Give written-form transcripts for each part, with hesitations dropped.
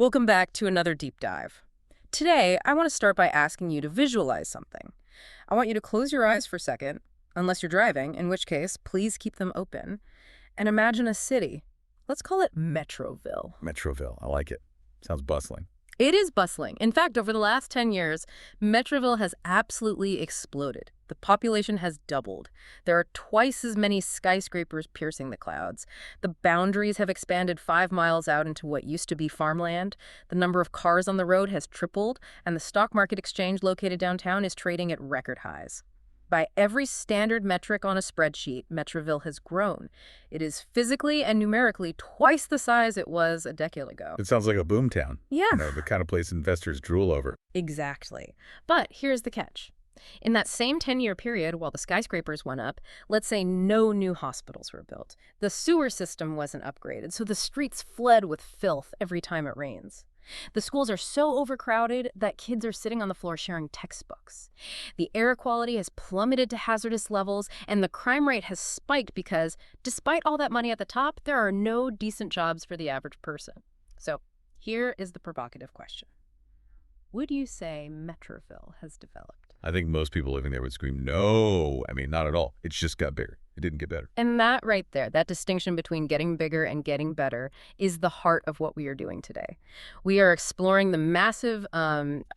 Welcome back to another deep dive. Today, I want to start by asking you to visualize something. I want you to close your eyes for a second, unless you're driving, in which case, please keep them open, and imagine a city. Let's call it Metroville. Metroville, I like it. Sounds bustling. It is bustling. In fact, over the last 10 years, Metroville has absolutely exploded. The population has doubled. There are twice as many skyscrapers piercing the clouds. The boundaries have expanded 5 miles out into what used to be farmland. The number of cars on the road has tripled, and the stock market exchange located downtown is trading at record highs. By every standard metric on a spreadsheet, Metroville has grown. It is physically and numerically twice the size it was a decade ago. It sounds like a boomtown. Yeah. The kind of place investors drool over. Exactly. But here's the catch. In that same 10-year period, while the skyscrapers went up, let's say no new hospitals were built. The sewer system wasn't upgraded, so the streets fled with filth every time it rains. The schools are so overcrowded that kids are sitting on the floor sharing textbooks. The air quality has plummeted to hazardous levels, and the crime rate has spiked because, despite all that money at the top, there are no decent jobs for the average person. So, here is the provocative question. Would you say Metroville has developed? I think most people living there would scream, no. I mean, not at all. It's just got bigger. It didn't get better. And that right there, that distinction between getting bigger and getting better, is the heart of what we are doing today. We are exploring the massive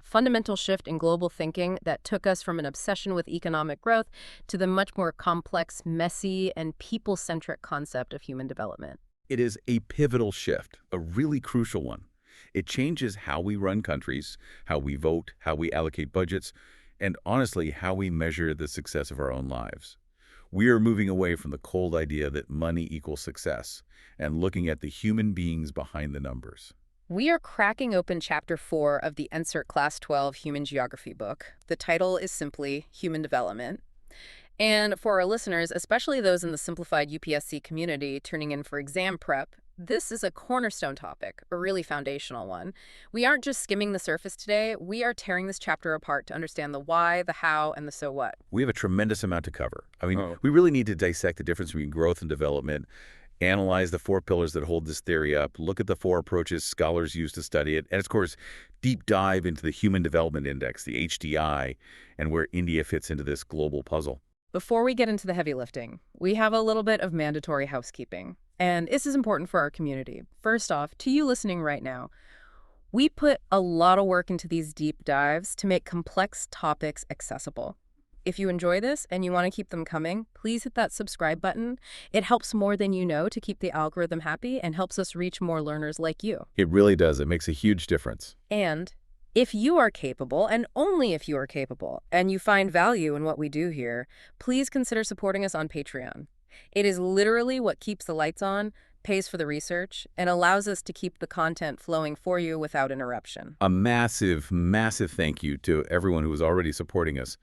fundamental shift in global thinking that took us from an obsession with economic growth to the much more complex, messy, and people-centric concept of human development. It is a pivotal shift, a really crucial one. It changes how we run countries, how we vote, how we allocate budgets, and honestly, how we measure the success of our own lives. We are moving away from the cold idea that money equals success and looking at the human beings behind the numbers. We are cracking open Chapter 4 of the Ncert Class 12 Human Geography book. The title is simply Human Development. And for our listeners, especially those in the Simplified UPSC community tuning in for exam prep, this is a cornerstone topic, a really foundational one. We aren't just skimming the surface today, we are tearing this chapter apart to understand the why, the how, and the so what. We have a tremendous amount to cover. I mean, we really need to dissect the difference between growth and development, analyze the 4 pillars that hold this theory up, look at the 4 approaches scholars use to study it, and of course, deep dive into the Human Development Index, the HDI, and where India fits into this global puzzle. Before we get into the heavy lifting, we have a little bit of mandatory housekeeping. And this is important for our community. First off, to you listening right now, we put a lot of work into these deep dives to make complex topics accessible. If you enjoy this and you want to keep them coming, please hit that subscribe button. It helps more than you know to keep the algorithm happy and helps us reach more learners like you. It really does. It makes a huge difference. And if you are capable, and only if you are capable, and you find value in what we do here, please consider supporting us on Patreon. It is literally what keeps the lights on, pays for the research, and allows us to keep the content flowing for you without interruption. A massive, massive thank you to everyone who is already supporting us.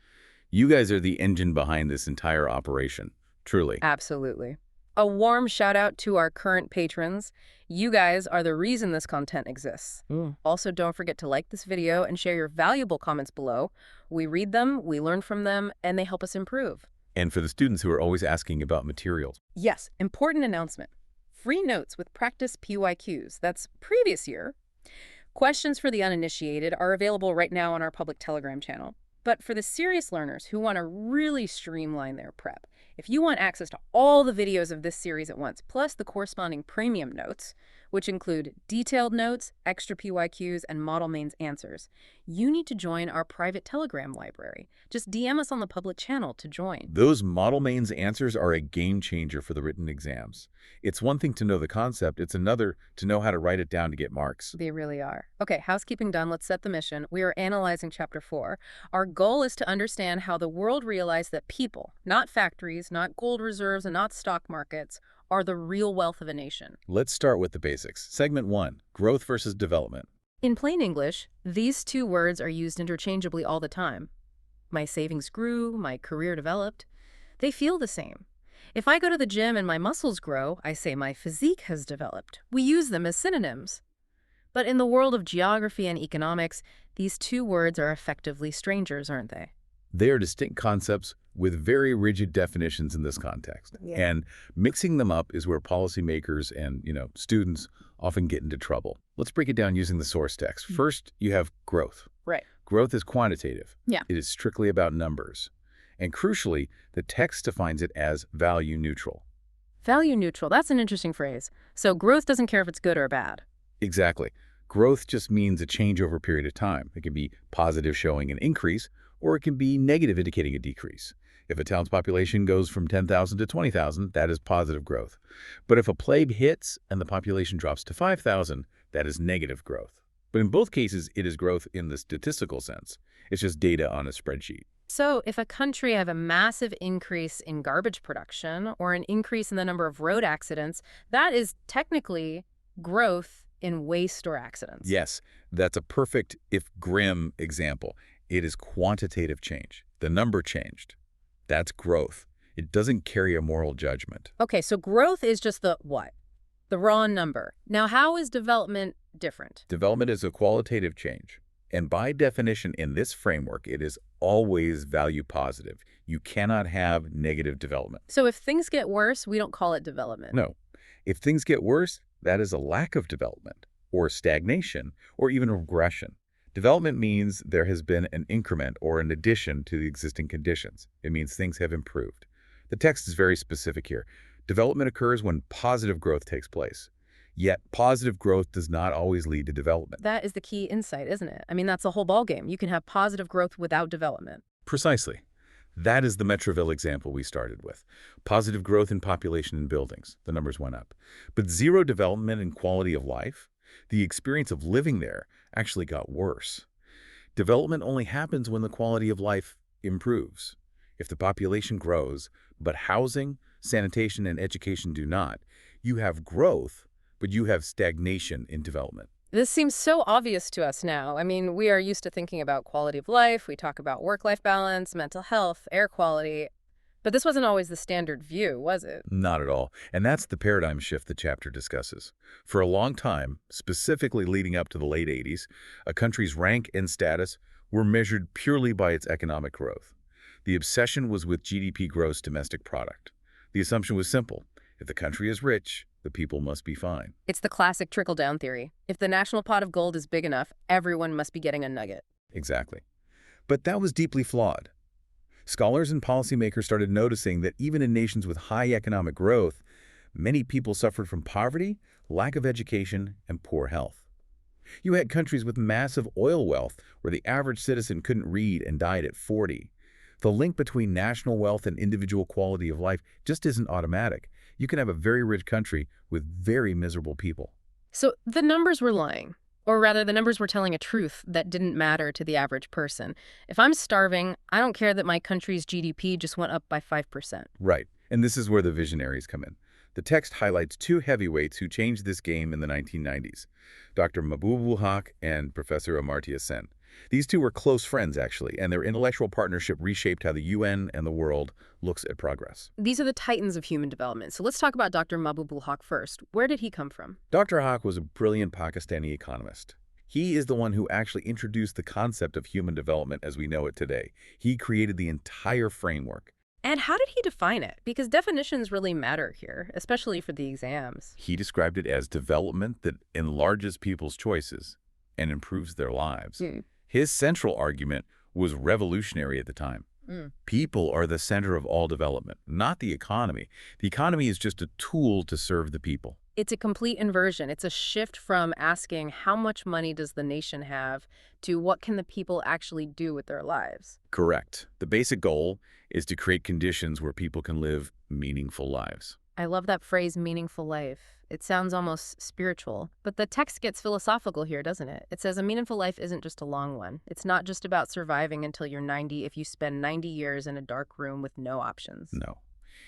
You guys are the engine behind this entire operation, truly. Absolutely. A warm shout out to our current patrons. You guys are the reason this content exists. Also, don't forget to like this video and share your valuable comments below. We read them, we learn from them, and they help us improve. And for the students who are always asking about materials. Yes, important announcement. Free notes with practice PYQs. That's previous year. Questions for the uninitiated are available right now on our public Telegram channel. But for the serious learners who want to really streamline their prep, if you want access to all the videos of this series at once, plus the corresponding premium notes, which include detailed notes, extra PYQs, and model mains answers, you need to join our private Telegram library. Just DM us on the public channel to join. Those model mains answers are a game changer for the written exams. It's one thing to know the concept, it's another to know how to write it down to get marks. They really are. Okay, housekeeping done, let's set the mission. We are analyzing Chapter 4. Our goal is to understand how the world realized that people, not factories, not gold reserves, and not stock markets, are the real wealth of a nation. Let's start with the basics. Segment 1, growth versus development. In plain English, these two words are used interchangeably all the time. My savings grew, my career developed. They feel the same. If I go to the gym and my muscles grow, I say my physique has developed. We use them as synonyms. But in the world of geography and economics, these two words are effectively strangers, aren't they? They are distinct concepts with very rigid definitions in this context. Yeah. And mixing them up is where policymakers and, students often get into trouble. Let's break it down using the source text. First, you have growth. Right. Growth is quantitative. Yeah. It is strictly about numbers. And crucially, the text defines it as value neutral. Value neutral. That's an interesting phrase. So growth doesn't care if it's good or bad. Exactly. Growth just means a change over a period of time. It can be positive, showing an increase, or it can be negative, indicating a decrease. If a town's population goes from 10,000 to 20,000, that is positive growth. But if a plague hits and the population drops to 5,000, that is negative growth. But in both cases, it is growth in the statistical sense. It's just data on a spreadsheet. So if a country have a massive increase in garbage production or an increase in the number of road accidents, that is technically growth in waste or accidents. Yes, that's a perfect, if grim, example. It is quantitative change. The number changed. That's growth. It doesn't carry a moral judgment. Okay, so growth is just the what? The raw number. Now, how is development different? Development is a qualitative change. And by definition, in this framework, it is always value positive. You cannot have negative development. So if things get worse, we don't call it development. No. If things get worse, that is a lack of development, or stagnation, or even regression. Development means there has been an increment or an addition to the existing conditions. It means things have improved. The text is very specific here. Development occurs when positive growth takes place. Yet, positive growth does not always lead to development. That is the key insight, isn't it? I mean, that's the whole ballgame. You can have positive growth without development. Precisely. That is the Metroville example we started with. Positive growth in population and buildings. The numbers went up. But zero development in quality of life, the experience of living there, actually got worse. Development only happens when the quality of life improves. If the population grows, but housing, sanitation, and education do not, you have growth, but you have stagnation in development. This seems so obvious to us now. I mean, we are used to thinking about quality of life. We talk about work-life balance, mental health, air quality. But this wasn't always the standard view, was it? Not at all. And that's the paradigm shift the chapter discusses. For a long time, specifically leading up to the late 80s, a country's rank and status were measured purely by its economic growth. The obsession was with GDP, gross domestic product. The assumption was simple. If the country is rich, the people must be fine. It's the classic trickle-down theory. If the national pot of gold is big enough, everyone must be getting a nugget. Exactly. But that was deeply flawed. Scholars and policymakers started noticing that even in nations with high economic growth, many people suffered from poverty, lack of education, and poor health. You had countries with massive oil wealth where the average citizen couldn't read and died at 40. The link between national wealth and individual quality of life just isn't automatic. You can have a very rich country with very miserable people. So the numbers were lying. Or rather, the numbers were telling a truth that didn't matter to the average person. If I'm starving, I don't care that my country's GDP just went up by 5%. Right. And this is where the visionaries come in. The text highlights two heavyweights who changed this game in the 1990s, Dr. Mahbub-ul-Haq and Professor Amartya Sen. These two were close friends, actually, and their intellectual partnership reshaped how the UN and the world looks at progress. These are the titans of human development. So let's talk about Dr. Mahbub-ul-Haq first. Where did he come from? Dr. Haq was a brilliant Pakistani economist. He is the one who actually introduced the concept of human development as we know it today. He created the entire framework. And how did he define it? Because definitions really matter here, especially for the exams. He described it as development that enlarges people's choices and improves their lives. His central argument was revolutionary at the time. People are the center of all development, not the economy. The economy is just a tool to serve the people. It's a complete inversion. It's a shift from asking how much money does the nation have to what can the people actually do with their lives. Correct. The basic goal is to create conditions where people can live meaningful lives. I love that phrase, meaningful life. It sounds almost spiritual. But the text gets philosophical here, doesn't it? It says a meaningful life isn't just a long one. It's not just about surviving until you're 90 if you spend 90 years in a dark room with no options. No.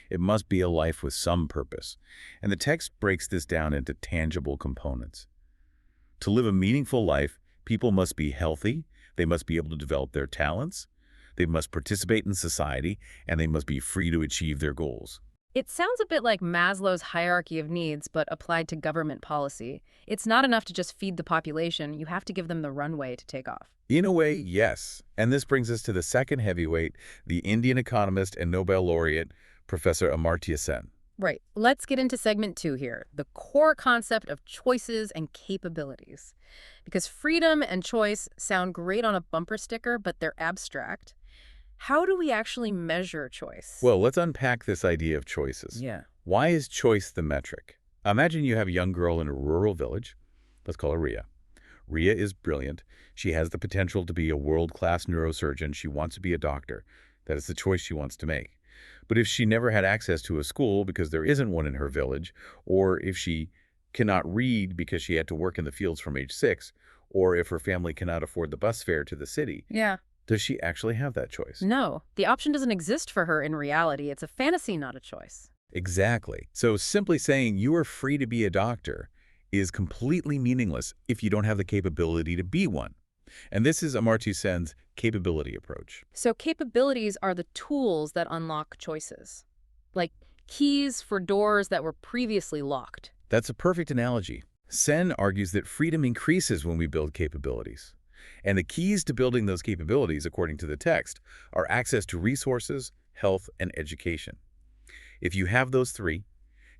It must be a life with some purpose. And the text breaks this down into tangible components. To live a meaningful life, people must be healthy, they must be able to develop their talents, they must participate in society, and they must be free to achieve their goals. It sounds a bit like Maslow's hierarchy of needs, but applied to government policy. It's not enough to just feed the population. You have to give them the runway to take off. In a way, yes. And this brings us to the second heavyweight, the Indian economist and Nobel laureate, Professor Amartya Sen. Right. Let's get into segment 2 here, the core concept of choices and capabilities. Because freedom and choice sound great on a bumper sticker, but they're abstract. How do we actually measure choice? Well, let's unpack this idea of choices. Yeah. Why is choice the metric? Imagine you have a young girl in a rural village. Let's call her Ria. Ria is brilliant. She has the potential to be a world-class neurosurgeon. She wants to be a doctor. That is the choice she wants to make. But if she never had access to a school because there isn't one in her village, or if she cannot read because she had to work in the fields from age 6, or if her family cannot afford the bus fare to the city, Yeah. does she actually have that choice? No, the option doesn't exist for her in reality. It's a fantasy, not a choice. Exactly. So simply saying you are free to be a doctor is completely meaningless if you don't have the capability to be one. And this is Amartya Sen's capability approach. So capabilities are the tools that unlock choices, like keys for doors that were previously locked. That's a perfect analogy. Sen argues that freedom increases when we build capabilities. And the keys to building those capabilities, according to the text, are access to resources, health, and education. If you have those three,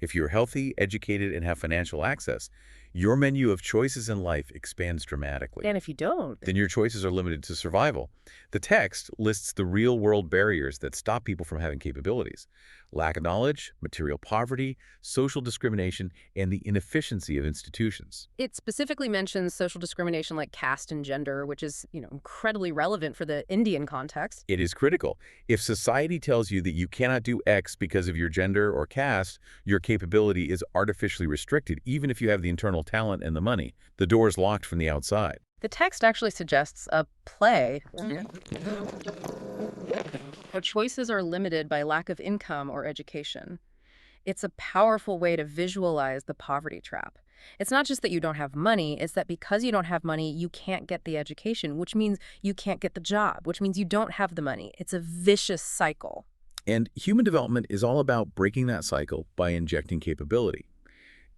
if you're healthy, educated, and have financial access, your menu of choices in life expands dramatically. And if you don't, Then your choices are limited to survival. The text lists the real-world barriers that stop people from having capabilities: lack of knowledge, material poverty, social discrimination, and the inefficiency of institutions. it specifically mentions social discrimination like caste and gender, which is, incredibly relevant for the Indian context. It is critical. If society tells you that you cannot do X because of your gender or caste, your capability is artificially restricted, even if you have the internal talent and the money. The door is locked from the outside. The text actually suggests a play. Our choices are limited by lack of income or education. It's a powerful way to visualize the poverty trap. It's not just that you don't have money, it's that because you don't have money, you can't get the education, which means you can't get the job, which means you don't have the money. It's a vicious cycle. And human development is all about breaking that cycle by injecting capability.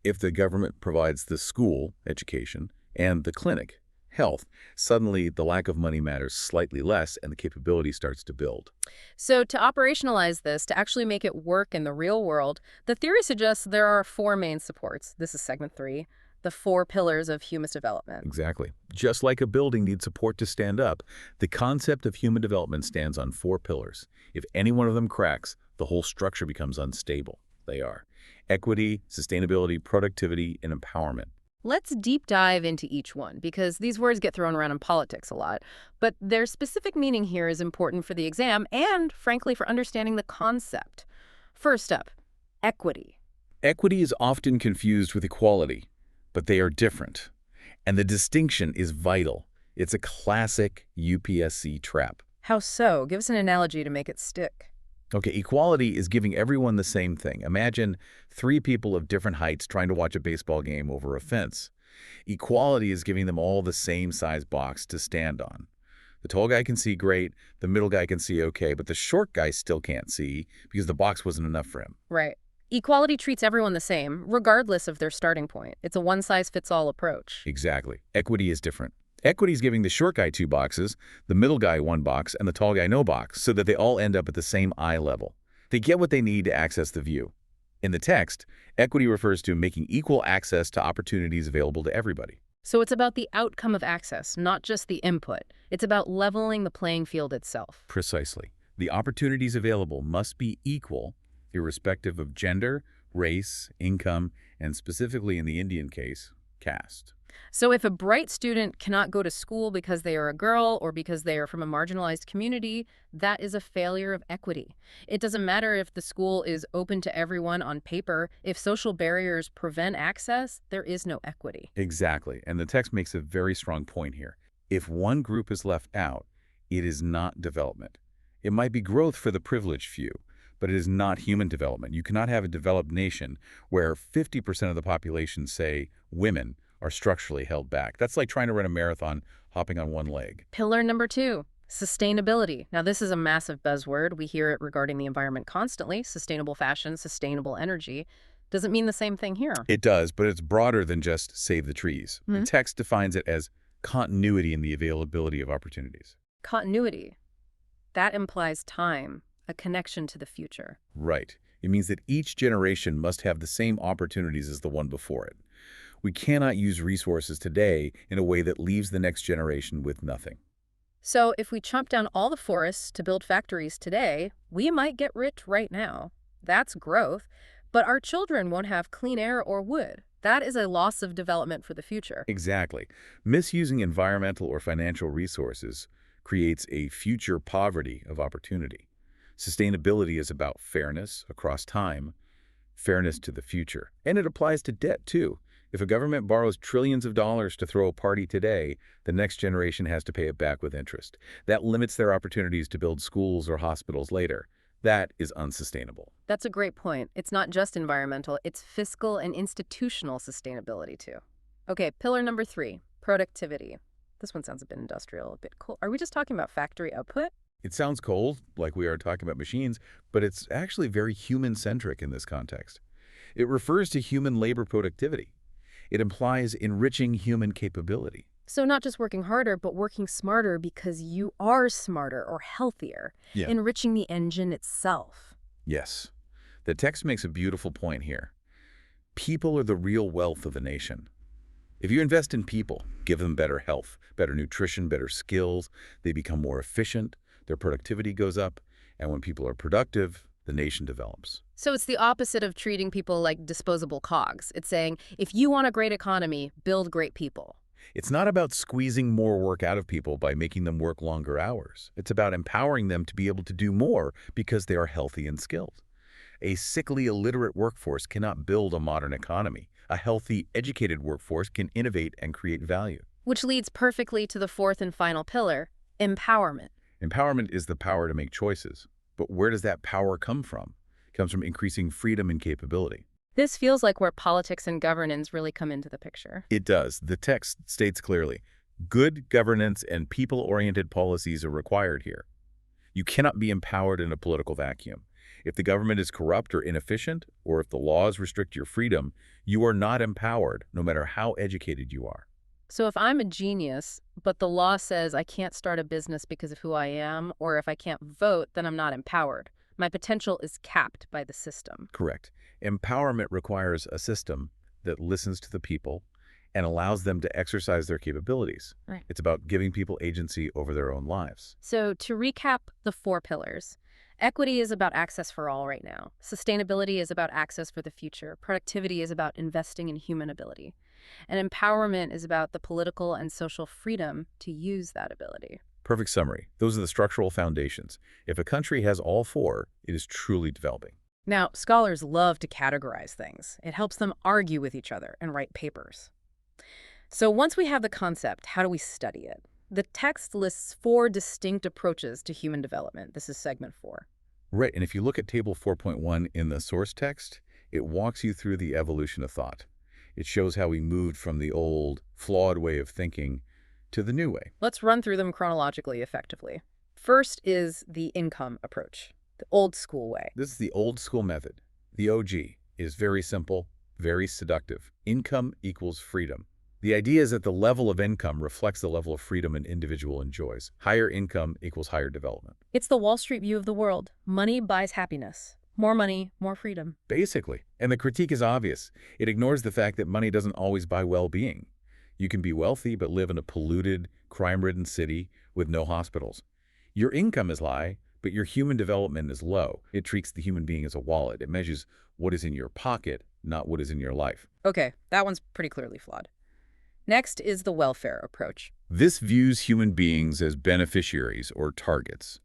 If the government provides the school, education, and the clinic, health, suddenly the lack of money matters slightly less and the capability starts to build. So to operationalize this, to actually make it work in the real world, the theory suggests there are 4 main supports. This is segment 3, the 4 pillars of human development. Exactly. Just like a building needs support to stand up, the concept of human development stands on 4 pillars. If any one of them cracks, the whole structure becomes unstable. They are equity, sustainability, productivity, and empowerment. Let's deep dive into each one, because these words get thrown around in politics a lot. But their specific meaning here is important for the exam and, frankly, for understanding the concept. First up, equity. Equity is often confused with equality, but they are different. And the distinction is vital. It's a classic UPSC trap. How so? Give us an analogy to make it stick. Okay, equality is giving everyone the same thing. Imagine 3 people of different heights trying to watch a baseball game over a fence. Equality is giving them all the same size box to stand on. The tall guy can see great, the middle guy can see okay, but the short guy still can't see because the box wasn't enough for him. Right. Equality treats everyone the same, regardless of their starting point. It's a one-size-fits-all approach. Exactly. Equity is different. Equity is giving the short guy 2 boxes, the middle guy 1 box, and the tall guy no box, so that they all end up at the same eye level. They get what they need to access the view. In the text, equity refers to making equal access to opportunities available to everybody. So it's about the outcome of access, not just the input. It's about leveling the playing field itself. Precisely. The opportunities available must be equal, irrespective of gender, race, income, and specifically in the Indian case, caste. So if a bright student cannot go to school because they are a girl or because they are from a marginalized community, that is a failure of equity. It doesn't matter if the school is open to everyone on paper. If social barriers prevent access, there is no equity. Exactly. And the text makes a very strong point here. If one group is left out, it is not development. It might be growth for the privileged few, but it is not human development. You cannot have a developed nation where 50% of the population, say women, are structurally held back. That's like trying to run a marathon hopping on one leg. Pillar number 2, Sustainability. Now, this is a massive buzzword. We hear it regarding the environment constantly. Sustainable fashion, sustainable energy. Does it mean the same thing here? It does, but it's broader than just save the trees. The Hmm? text defines it as continuity in the availability of opportunities. Continuity. That implies time, a connection to the future. Right. It means that each generation must have the same opportunities as the one before it. We cannot use resources today in a way that leaves the next generation with nothing. So if we chop down all the forests to build factories today, we might get rich right now. That's growth. But our children won't have clean air or wood. That is a loss of development for the future. Exactly. Misusing environmental or financial resources creates a future poverty of opportunity. Sustainability is about fairness across time, fairness to the future. And it applies to debt, too. If a government borrows trillions of dollars to throw a party today, the next generation has to pay it back with interest. That limits their opportunities to build schools or hospitals later. That is unsustainable. That's a great point. It's not just environmental, it's fiscal and institutional sustainability too. Okay, pillar number 3, productivity. This one sounds a bit industrial, a bit cool. Are we just talking about factory output? It sounds cold, like we are talking about machines, but it's actually very human-centric in this context. It refers to human labor productivity. It implies enriching human capability. So not just working harder, but working smarter because you are smarter or healthier, Yeah. enriching the engine itself. Yes. The text makes a beautiful point here. People are the real wealth of a nation. If you invest in people, give them better health, better nutrition, better skills, they become more efficient, their productivity goes up, and when people are productive, the nation develops. So it's the opposite of treating people like disposable cogs. It's saying, if you want a great economy, build great people. It's not about squeezing more work out of people by making them work longer hours. It's about empowering them to be able to do more because they are healthy and skilled. A sickly, illiterate workforce cannot build a modern economy. A healthy, educated workforce can innovate and create value. Which leads perfectly to the 4th and final pillar, empowerment. Empowerment is the power to make choices. But where does that power come from? It comes from increasing freedom and capability. This feels like where politics and governance really come into the picture. It does. The text states clearly, good governance and people-oriented policies are required here. You cannot be empowered in a political vacuum. If the government is corrupt or inefficient, or if the laws restrict your freedom, you are not empowered, no matter how educated you are. So if I'm a genius, but the law says I can't start a business because of who I am, or if I can't vote, then I'm not empowered. My potential is capped by the system. Correct. Empowerment requires a system that listens to the people and allows them to exercise their capabilities. Right. It's about giving people agency over their own lives. So to recap the 4 pillars, equity is about access for all right now. Sustainability is about access for the future. Productivity is about investing in human ability. And empowerment is about the political and social freedom to use that ability. Perfect summary. Those are the structural foundations. If a country has all 4, it is truly developing. Now, scholars love to categorize things. It helps them argue with each other and write papers. So once we have the concept, how do we study it? The text lists 4 distinct approaches to human development. This is segment 4. Right, and if you look at table 4.1 in the source text, it walks you through the evolution of thought. It shows how we moved from the old, flawed way of thinking to the new way. Let's run through them chronologically effectively. First is the income approach, the old school way. This is the old school method. The OG is very simple, very seductive. Income equals freedom. The idea is that the level of income reflects the level of freedom an individual enjoys. Higher income equals higher development. It's the Wall Street view of the world. Money buys happiness. More money, more freedom. Basically. And the critique is obvious. It ignores the fact that money doesn't always buy well-being. You can be wealthy but live in a polluted, crime-ridden city with no hospitals. Your income is high, but your human development is low. It treats the human being as a wallet. It measures what is in your pocket, not what is in your life. Okay, that one's pretty clearly flawed. Next is the welfare approach. This views human beings as beneficiaries or targets.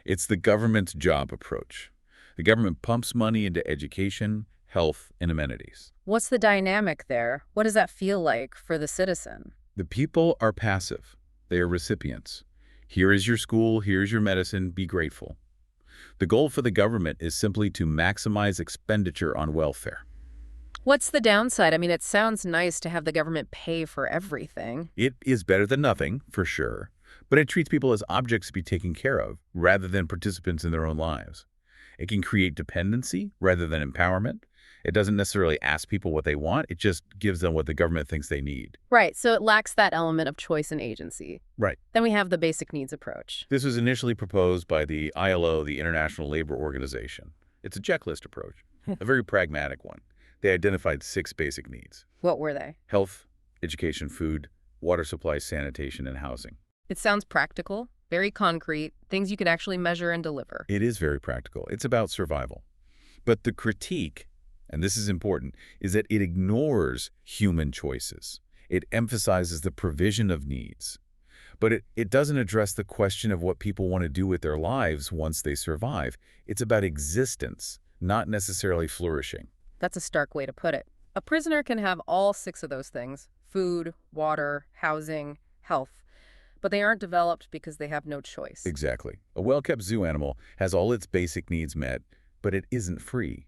It's the government's job approach. The government pumps money into education, health, and amenities. What's the dynamic there? What does that feel like for the citizen? The people are passive. They are recipients. Here is your school, here's your medicine, be grateful. The goal for the government is simply to maximize expenditure on welfare. What's the downside? I mean, it sounds nice to have the government pay for everything. It is better than nothing, for sure, but it treats people as objects to be taken care of rather than participants in their own lives. It can create dependency rather than empowerment. It doesn't necessarily ask people what they want. It just gives them what the government thinks they need. Right, so it lacks that element of choice and agency. Right. Then we have the basic needs approach. This was initially proposed by the ILO, the International Labor Organization. It's a checklist approach, a very pragmatic one. They identified 6 basic needs: What were they? health, education, food, water supply, sanitation, and housing. It sounds practical, very concrete, things you could actually measure and deliver. It is very practical. It's about survival. But the critique, and this is important, is that it ignores human choices. It emphasizes the provision of needs. But it doesn't address the question of what people want to do with their lives once they survive. It's about existence, not necessarily flourishing. That's a stark way to put it. A prisoner can have all 6 of those things: food, water, housing, health. But they aren't developed because they have no choice. Exactly. A well-kept zoo animal has all its basic needs met, but it isn't free.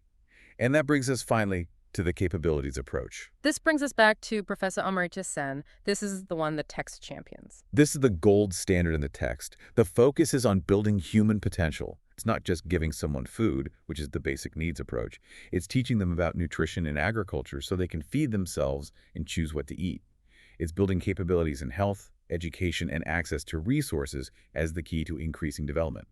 And that brings us finally to the capabilities approach. This brings us back to Professor Amartya Sen. This is the one the text champions. This is the gold standard in the text. The focus is on building human potential. It's not just giving someone food, which is the basic needs approach. It's teaching them about nutrition and agriculture so they can feed themselves and choose what to eat. It's building capabilities in health, education, and access to resources as the key to increasing development.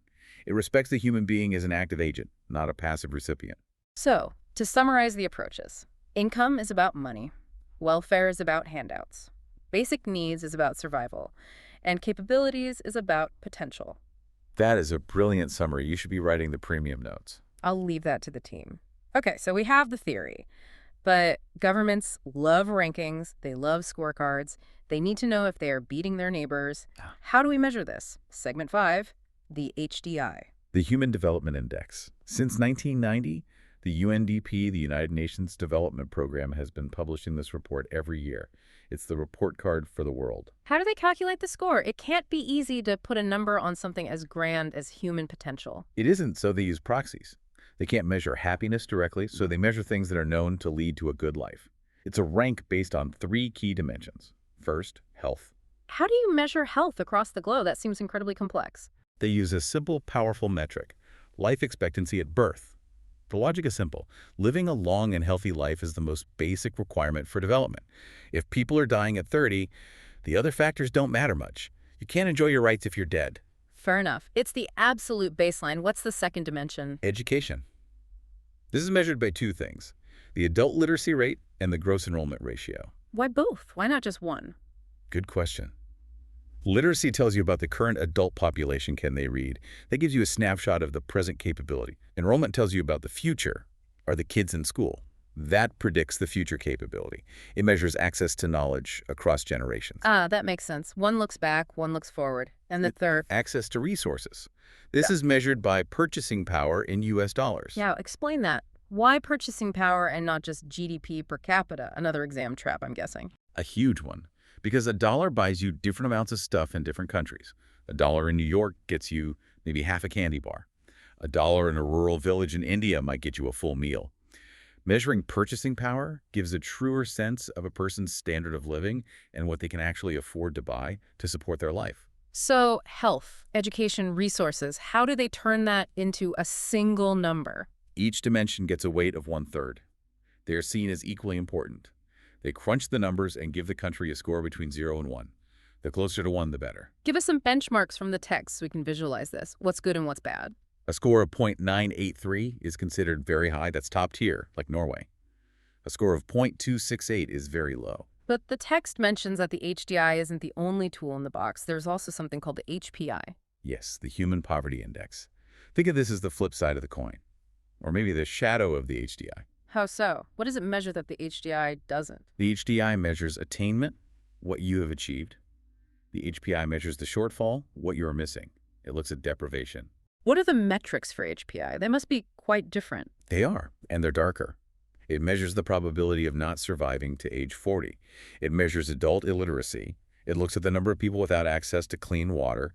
It respects the human being as an active agent, not a passive recipient. So, to summarize the approaches, income is about money, welfare is about handouts, basic needs is about survival, and capabilities is about potential. That is a brilliant summary. You should be writing the premium notes. I'll leave that to the team. Okay, so we have the theory, but governments love rankings, they love scorecards, they need to know if they are beating their neighbors. How do we measure this? Segment 5, the HDI. The Human Development Index. Since 1990, the UNDP, the United Nations Development Program, has been publishing this report every year. It's the report card for the world. How do they calculate the score? It can't be easy to put a number on something as grand as human potential. It isn't, so they use proxies. They can't measure happiness directly, so they measure things that are known to lead to a good life. It's a rank based on 3 key dimensions. First, health. How do you measure health across the globe? That seems incredibly complex. They use a simple, powerful metric: life expectancy at birth. The logic is simple. Living a long and healthy life is the most basic requirement for development. If people are dying at 30, the other factors don't matter much. You can't enjoy your rights if you're dead. Fair enough. It's the absolute baseline. What's the second dimension? Education. This is measured by 2 things: the adult literacy rate and the gross enrollment ratio. Why both? Why not just one? Good question. Literacy tells you about the current adult population. Can they read? That gives you a snapshot of the present capability. Enrollment tells you about the future. Are the kids in school? That predicts the future capability. It measures access to knowledge across generations. Ah, that makes sense. One looks back, one looks forward. And the third? Access to resources. This is measured by purchasing power in US dollars. Yeah, explain that. Why purchasing power and not just GDP per capita? Another exam trap, I'm guessing. A huge one. Because a dollar buys you different amounts of stuff in different countries. A dollar in New York gets you maybe half a candy bar. A dollar in a rural village in India might get you a full meal. Measuring purchasing power gives a truer sense of a person's standard of living and what they can actually afford to buy to support their life. So, health, education, resources, how do they turn that into a single number? Each dimension gets a weight of 1/3. They are seen as equally important. They crunch the numbers and give the country a score between 0 and 1. The closer to 1, the better. Give us some benchmarks from the text so we can visualize this. What's good and what's bad? A score of 0.983 is considered very high. That's top tier, like Norway. A score of 0.268 is very low. But the text mentions that the HDI isn't the only tool in the box. There's also something called the HPI. Yes, the Human Poverty Index. Think of this as the flip side of the coin, or maybe the shadow of the HDI. How so? What does it measure that the HDI doesn't? The HDI measures attainment, what you have achieved. The HPI measures the shortfall, what you are missing. It looks at deprivation. What are the metrics for HPI? They must be quite different. They are, and they're darker. It measures the probability of not surviving to age 40. It measures adult illiteracy. It looks at the number of people without access to clean water,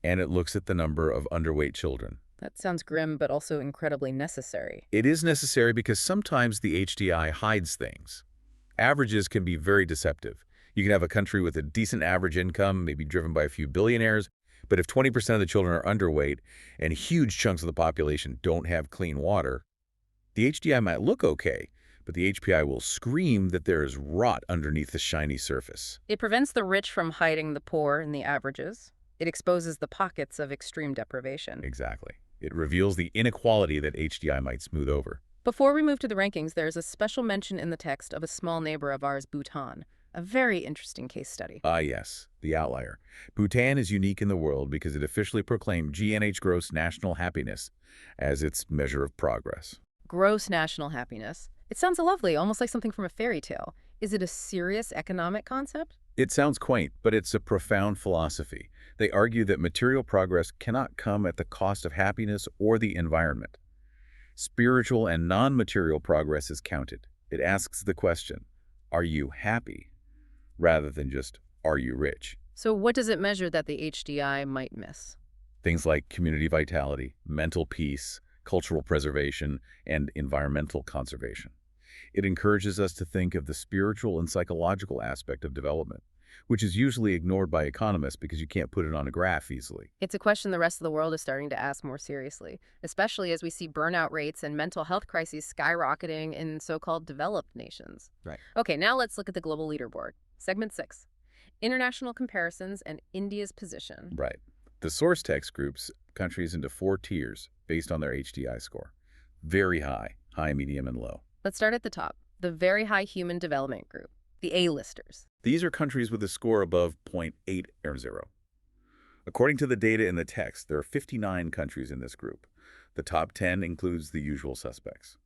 and it looks at the number of underweight children. That sounds grim, but also incredibly necessary. It is necessary because sometimes the HDI hides things. Averages can be very deceptive. You can have a country with a decent average income, maybe driven by a few billionaires, but if 20% of the children are underweight and huge chunks of the population don't have clean water, the HDI might look okay, but the HPI will scream that there is rot underneath the shiny surface. It prevents the rich from hiding the poor in the averages. It exposes the pockets of extreme deprivation. Exactly. It reveals the inequality that HDI might smooth over. Before we move to the rankings, there's a special mention in the text of a small neighbor of ours, Bhutan. A very interesting case study. Ah, yes, the outlier. Bhutan is unique in the world because it officially proclaimed GNH gross national happiness as its measure of progress. Gross national happiness. It sounds lovely, almost like something from a fairy tale. Is it a serious economic concept? It sounds quaint, but it's a profound philosophy. They argue that material progress cannot come at the cost of happiness or the environment. Spiritual and non-material progress is counted. It asks the question, are you happy? Rather than just, are you rich? So what does it measure that the HDI might miss? Things like community vitality, mental peace, cultural preservation, and environmental conservation. It encourages us to think of the spiritual and psychological aspect of development, which is usually ignored by economists because you can't put it on a graph easily. It's a question the rest of the world is starting to ask more seriously, especially as we see burnout rates and mental health crises skyrocketing in so-called developed nations. Right. Okay, now let's look at the global leaderboard. Segment 6, International Comparisons and India's Position. Right. The source text groups countries into 4 tiers based on their HDI score. Very high, high, medium, and low. Let's start at the top, the Very High Human Development Group, the A-listers. These are countries with a score above 0.8 or 0. According to the data in the text, there are 59 countries in this group. The top 10 includes the usual suspects: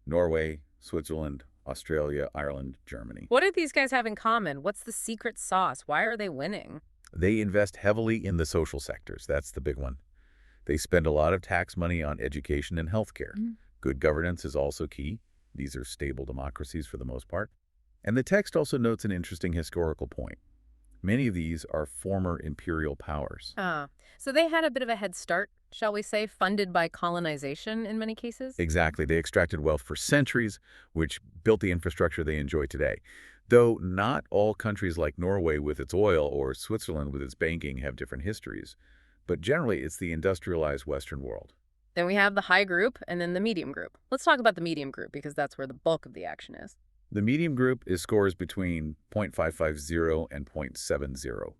Norway, Switzerland, Australia, Ireland, Germany. What do these guys have in common? What's the secret sauce? Why are they winning? They invest heavily in the social sectors. That's the big one. They spend a lot of tax money on education and healthcare. Good governance is also key. These are stable democracies for the most part. And the text also notes an interesting historical point. Many of these are former imperial powers. So they had a bit of a head start, shall we say, funded by colonization in many cases? Exactly. They extracted wealth for centuries, which built the infrastructure they enjoy today. Though not all countries like Norway with its oil or Switzerland with its banking have different histories. But generally, it's the industrialized Western world. Then we have the high group and then the medium group. Let's talk about the medium group because that's where the bulk of the action is. The medium group is scores between 0.550 and 0.70.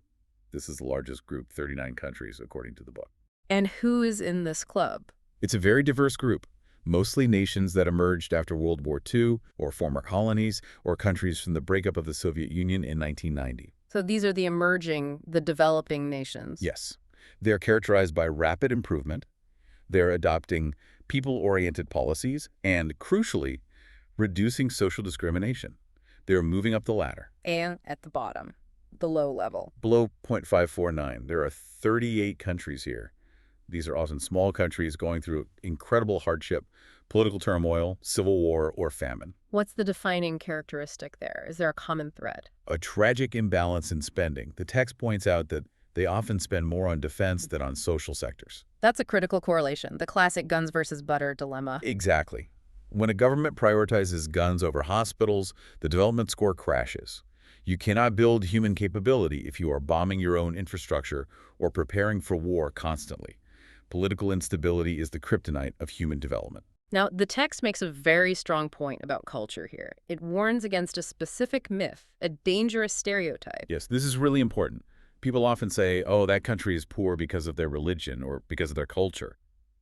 This is the largest group, 39 countries, according to the book. And who is in this club? It's a very diverse group, mostly nations that emerged after World War II, or former colonies, or countries from the breakup of the Soviet Union in 1990. So these are the emerging, the developing nations. Yes. They're characterized by rapid improvement. They're adopting people-oriented policies and, crucially, reducing social discrimination. They're moving up the ladder. And at the bottom, the low level. Below 0.549, there are 38 countries here. These are often small countries going through incredible hardship, political turmoil, civil war, or famine. What's the defining characteristic there? Is there a common thread? A tragic imbalance in spending. The text points out that they often spend more on defense than on social sectors. That's a critical correlation, the classic guns versus butter dilemma. Exactly. When a government prioritizes guns over hospitals, the development score crashes. You cannot build human capability if you are bombing your own infrastructure or preparing for war constantly. Political instability is the kryptonite of human development. Now, the text makes a very strong point about culture here. It warns against a specific myth, a dangerous stereotype. Yes, this is really important. People often say, oh, that country is poor because of their religion or because of their culture.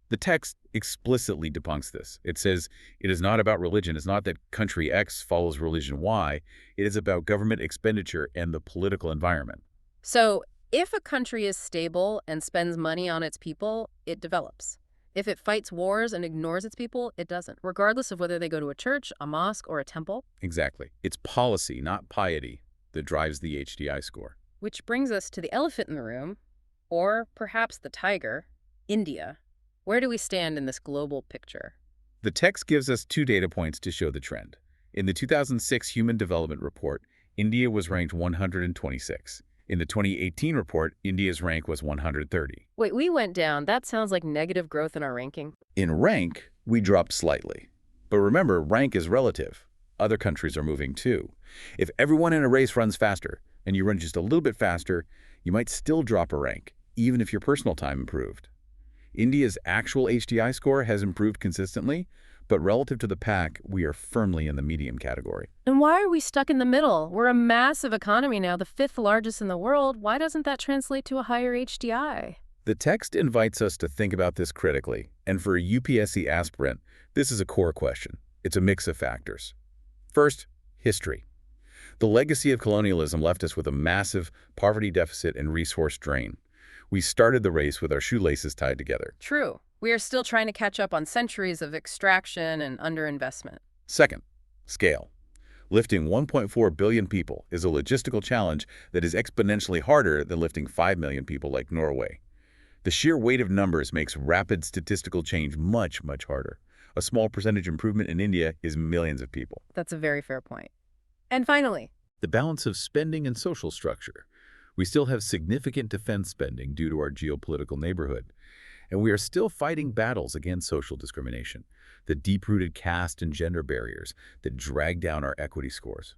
The text explicitly debunks this. It says it is not about religion. It's not that country X follows religion Y. It is about government expenditure and the political environment. So if a country is stable and spends money on its people, it develops. If it fights wars and ignores its people, it doesn't, regardless of whether they go to a church, a mosque, or a temple. Exactly. It's policy, not piety, that drives the HDI score. Which brings us to the elephant in the room, or perhaps the tiger, India. Where do we stand in this global picture? The text gives us 2 data points to show the trend. In the 2006 Human Development Report, India was ranked 126. In the 2018 report, India's rank was 130. Wait, we went down. That sounds like negative growth in our ranking. In rank, we dropped slightly. But remember, rank is relative. Other countries are moving too. If everyone in a race runs faster, and you run just a little bit faster, you might still drop a rank, even if your personal time improved. India's actual HDI score has improved consistently, but relative to the pack, we are firmly in the medium category. And why are we stuck in the middle? We're a massive economy now, the 5th largest in the world. Why doesn't that translate to a higher HDI? The text invites us to think about this critically, and for a UPSC aspirant, this is a core question. It's a mix of factors. First, history. The legacy of colonialism left us with a massive poverty deficit and resource drain. We started the race with our shoelaces tied together. True. We are still trying to catch up on centuries of extraction and underinvestment. Second, scale. Lifting 1.4 billion people is a logistical challenge that is exponentially harder than lifting 5 million people like Norway. The sheer weight of numbers makes rapid statistical change much, much harder. A small percentage improvement in India is millions of people. That's a very fair point. And finally, the balance of spending and social structure. We still have significant defense spending due to our geopolitical neighborhood, and we are still fighting battles against social discrimination, the deep-rooted caste and gender barriers that drag down our equity scores.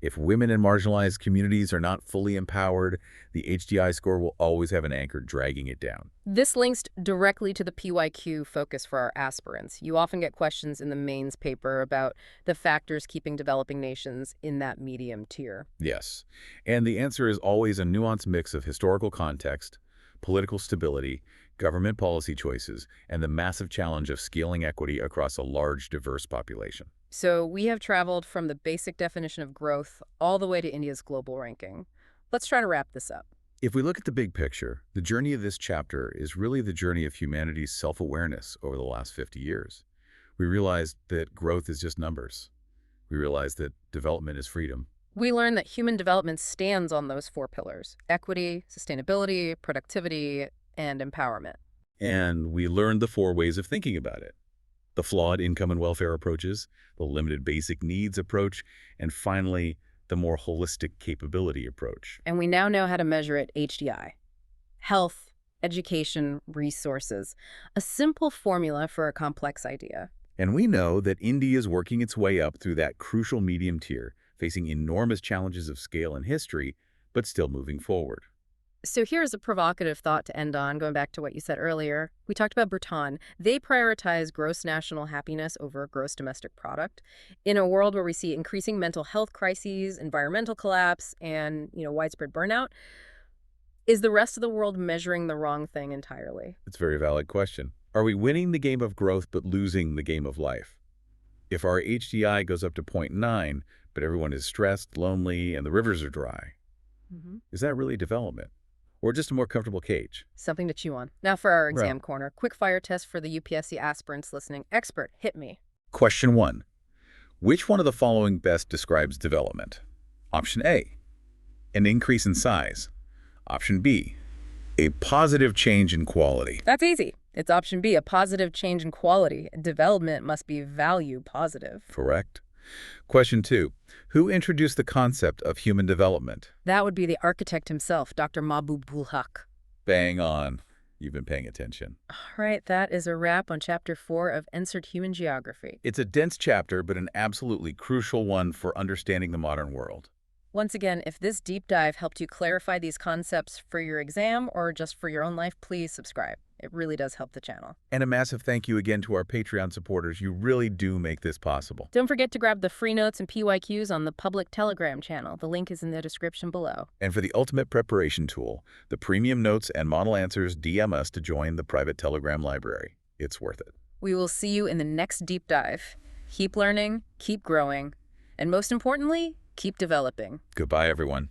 If women in marginalized communities are not fully empowered, the HDI score will always have an anchor dragging it down. this links directly to the PYQ focus for our aspirants. You often get questions in the mains paper about the factors keeping developing nations in that medium tier. Yes, and the answer is always a nuanced mix of historical context, political stability, government policy choices, and the massive challenge of scaling equity across a large, diverse population. So we have traveled from the basic definition of growth all the way to India's global ranking. Let's try to wrap this up. If we look at the big picture, the journey of this chapter is really the journey of humanity's self-awareness over the last 50 years. We realized that growth is just numbers. We realized that development is freedom. We learned that human development stands on those 4 pillars: equity, sustainability, productivity, and empowerment. And we learned the 4 ways of thinking about it: the flawed income and welfare approaches, the limited basic needs approach, and finally, the more holistic capability approach. And we now know how to measure it: HDI. Health, education, resources. A simple formula for a complex idea. And we know that India is working its way up through that crucial medium tier, facing enormous challenges of scale and history, but still moving forward. So here's a provocative thought to end on, going back to what you said earlier. We talked about Bhutan. They prioritize gross national happiness over gross domestic product. In a world where we see increasing mental health crises, environmental collapse, and widespread burnout, is the rest of the world measuring the wrong thing entirely? It's a very valid question. Are we winning the game of growth but losing the game of life? If our HDI goes up to 0.9, but everyone is stressed, lonely, and the rivers are dry, is that really development? Or just a more comfortable cage? Something to chew on. Now for our exam corner. Quick fire test for the UPSC aspirants listening. Expert, hit me. Question 1. Which one of the following best describes development? Option A, an increase in size. Option B, a positive change in quality. That's easy. It's option B, a positive change in quality. Development must be value positive. Correct. Question 2. Who introduced the concept of human development? That would be the architect himself, Dr. Mahbub-ul-Haq. Bang on. You've been paying attention. All right, that is a wrap on Chapter 4 of Ncert Human Geography. It's a dense chapter, but an absolutely crucial one for understanding the modern world. Once again, if this deep dive helped you clarify these concepts for your exam or just for your own life, please subscribe. It really does help the channel. And a massive thank you again to our Patreon supporters. You really do make this possible. Don't forget to grab the free notes and PYQs on the public Telegram channel. The link is in the description below. And for the ultimate preparation tool, the premium notes and model answers, DM us to join the private Telegram library. It's worth it. We will see you in the next deep dive. Keep learning, keep growing, and most importantly, keep developing. Goodbye, everyone.